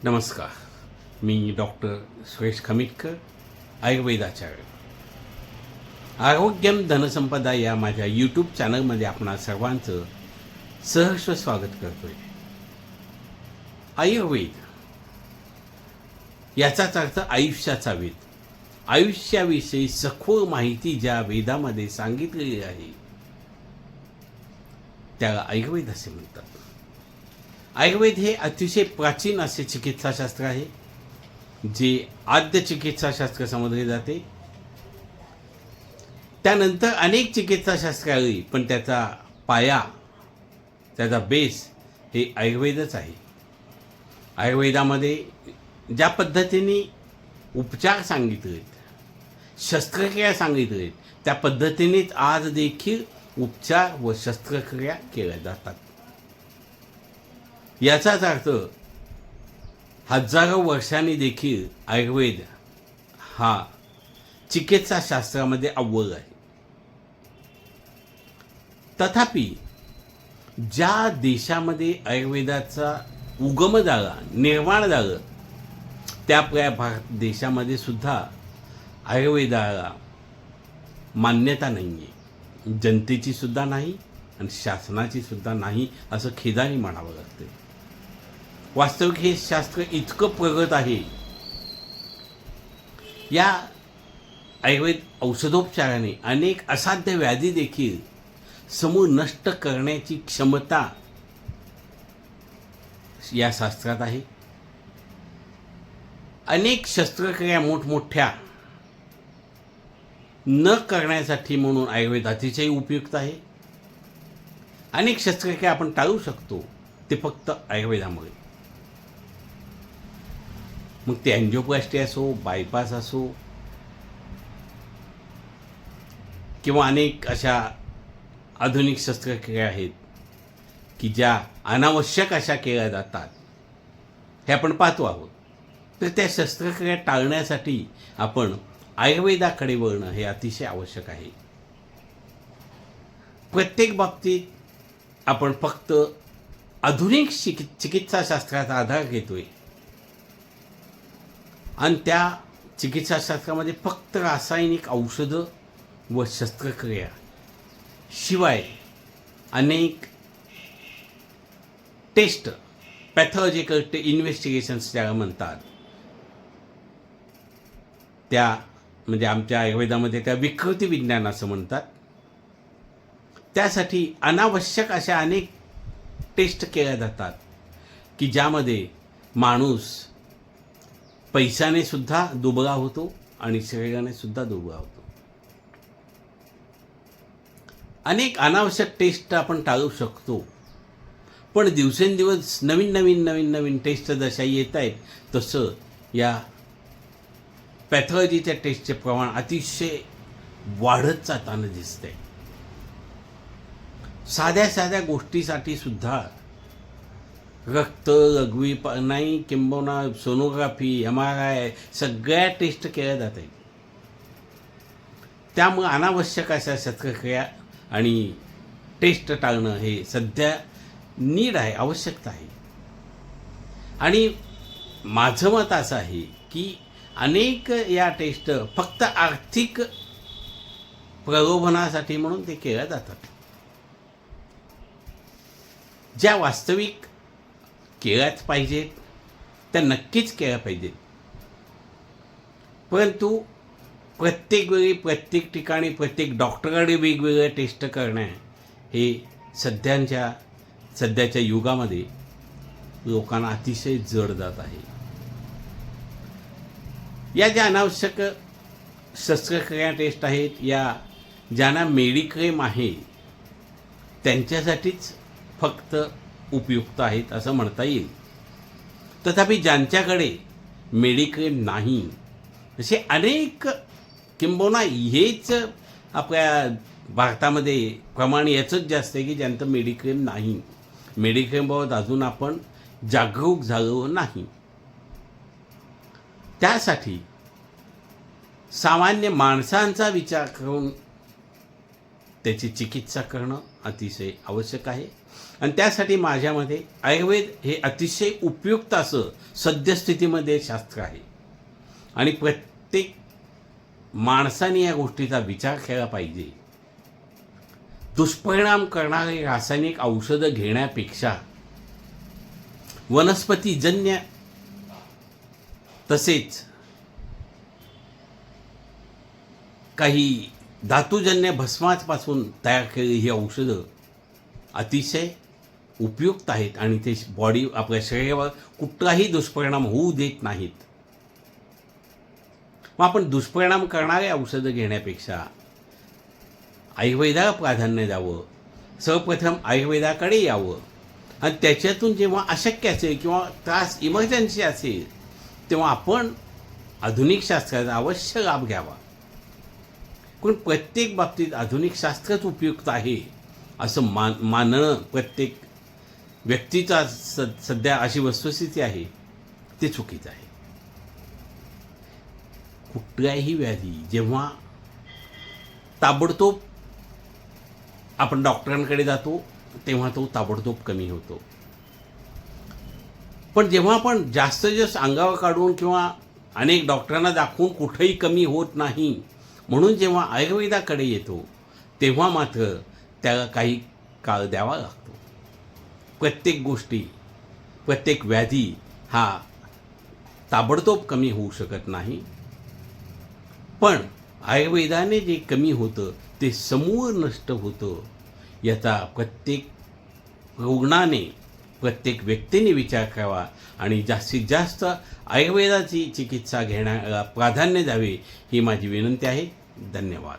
नमस्कार. मी डॉक्टर सुरेश खमिटकर, आयुर्वेदाचार्य. आरोग्यम धनसंपदा या माझ्या यूट्यूब चॅनलमध्ये आपणा सर्वांचं सहर्ष स्वागत करतोय. आयुर्वेद याचाच अर्थ आयुष्याचा वेद. आयुष्याविषयी सखोल माहिती ज्या वेदामध्ये सांगितलेली आहे त्याला आयुर्वेद असे म्हणतात. आयुर्वेद हे अतिशय प्राचीन असे चिकित्साशास्त्र आहे, जे आद्य चिकित्साशास्त्र समजले जाते. त्यानंतर अनेक चिकित्साशास्त्रे आली, पण त्याचा पाया, त्याचा बेस हे आयुर्वेदच आहे. आयुर्वेदामध्ये ज्या पद्धतीने उपचार सांगितलेत, शस्त्रक्रिया सांगितलेत, त्या पद्धतीनेच आज देखील उपचार व शस्त्रक्रिया केल्या जातात. याचाच अर्थ हजारो वर्षांनी देखील आयुर्वेद हा चिकित्साशास्त्रामध्ये अव्वल आहे. तथापि ज्या देशामध्ये आयुर्वेदाचा उगम झाला, निर्माण झालं, त्या भारत देशामध्ये सुद्धा आयुर्वेदाला मान्यता नाही आहे. जनतेची सुद्धा नाही आणि शासनाची सुद्धा नाही, असं खेदाने म्हणावं लागतं. वास्तविक हे शास्त्र इतकं प्रगत आहे. या आयुर्वेद औषधोपचाराने अनेक असाध्य व्याधी देखील समूळ नष्ट करण्याची क्षमता या शास्त्रात आहे. अनेक शस्त्रक्रिया मोठमोठ्या न करण्यासाठी म्हणून आयुर्वेद अतिशय उपयुक्त आहे. अनेक शस्त्रक्रिया आपण टाळू शकतो, ते फक्त आयुर्वेदामुळे. मग ते अँजिओप्लास्टी असो, बायपास असो, किंवा अनेक अशा आधुनिक शस्त्रक्रिया आहेत की ज्या अनावश्यक अशा केल्या जातात, हे आपण पाहतो आहोत. तर त्या शस्त्रक्रिया टाळण्यासाठी आपण आयुर्वेदाकडे वळणं हे अतिशय आवश्यक आहे. प्रत्येक बाबतीत आपण फक्त आधुनिक चिकित्साशास्त्राचा आधार घेतोय आणि त्या चिकित्साशास्त्रामध्ये फक्त रासायनिक औषधं व शस्त्रक्रिया शिवाय अनेक टेस्ट, पॅथॉलॉजिकल इन्व्हेस्टिगेशन्स ज्याला म्हणतात, त्या म्हणजे आमच्या आयुर्वेदामध्ये त्या विकृती विज्ञान असं म्हणतात. त्यासाठी अनावश्यक अशा अनेक टेस्ट केल्या जातात की ज्यामध्ये माणूस पैशाने सुद्धा दुबळा होतो आणि शरीराने सुद्धा दुबळा होतो. अनेक अनावश्यक टेस्ट आपण टाळू शकतो, पण दिवसेंदिवस नवीन टेस्ट जशा येत आहेत, तसं या पॅथॉलॉजीच्या टेस्टचे प्रमाण अतिशय वाढत जाताना दिसतंय. साध्या गोष्टीसाठी सुद्धा रक्त, लघवी नाही, किंबहुना सोनोग्राफी, MRI सगळ्या टेस्ट केल्या जात आहेत. त्यामुळे अनावश्यक अशा शस्त्रक्रिया आणि टेस्ट टाळणं हे सध्या नीड आहे, आवश्यकता आहे. आणि माझं मत असं आहे की अनेक या टेस्ट फक्त आर्थिक प्रलोभनासाठी म्हणून ते केल्या जातात. ज्या वास्तविक केल्याच पाहिजेत त्या नक्कीच केल्या पाहिजेत, परंतु प्रत्येक वेळी, प्रत्येक ठिकाणी, प्रत्येक डॉक्टरकडे वेगवेगळे टेस्ट करणं हे सध्याच्या युगामध्ये लोकांना अतिशय जड जात आहे. या ज्या अनावश्यक शस्त्रक्रिया टेस्ट आहेत, या ज्यांना मेडिक्लेम आहे त्यांच्यासाठीच फक्त उपयुक्त आहेत असं म्हणता येईल. तथापि ज्यांच्याकडे मेडिक्लेम नाही, असे अनेक, किंबहुना हेच आपल्या भारतामध्ये प्रमाण याचंच जास्त आहे की ज्यांचं मेडिक्लेम नाही, मेडिक्लेमबाबत अजून आपण जागरूक झालो नाही. त्यासाठी सामान्य माणसांचा विचार करून त्याची चिकित्सा करणं अतिशय आवश्यक आहे. आणि त्यासाठी माझ्यामध्ये आयुर्वेद हे अतिशय उपयुक्त असं सद्यस्थितीमध्ये शास्त्र आहे. आणि प्रत्येक माणसाने या गोष्टीचा विचार केला पाहिजे. दुष्परिणाम करणारे रासायनिक औषधं घेण्यापेक्षा वनस्पतीजन्य तसेच काही धातुजन्य भस्मापासून तयार केलेली ही औषधं अतिशय उपयुक्त आहेत आणि ते आपल्या शरीरावर कुठलाही दुष्परिणाम होऊ देत नाहीत. मग आपण दुष्परिणाम करणारे औषधं घेण्यापेक्षा आयुर्वेदाला प्राधान्य द्यावं. सर्वप्रथम आयुर्वेदाकडे यावं आणि त्याच्यातून जेव्हा अशक्य असेल किंवा त्रास इमर्जन्सी असेल तेव्हा आपण आधुनिक शास्त्राचा अवश्य लाभ घ्यावा. पण प्रत्येक बाबतीत आधुनिक शास्त्रच उपयुक्त आहे असं मानणं प्रत्येक व्यक्तीचा सध्या अशी वस्तुस्थिती आहे ते चुकीचं आहे. कुठल्याही व्याधी जेव्हा ताबडतोब आपण डॉक्टरांकडे जातो तेव्हा तो ताबडतोब कमी होतो. पण जेव्हा आपण जास्त अंगावर काढून किंवा अनेक डॉक्टरांना दाखवून कुठेही कमी होत नाही म्हणून जेव्हा आयुर्वेदाकडे येतो तेव्हा मात्र त्याला काही काळ द्यावा लागतो. प्रत्येक गोष्टी प्रत्येक व्याधी हा ताबडतोब कमी होऊ शकत नाही. पण आयुर्वेदाने जे कमी होतं ते समूळ नष्ट होतं. याचा प्रत्येक रुग्णाने प्रत्येक व्यक्तीने विचार करावा आणि जास्तीत जास्त आयुर्वेदाची चिकित्सा घेण्याला प्राधान्य द्यावे ही माझी विनंती आहे. धन्यवाद.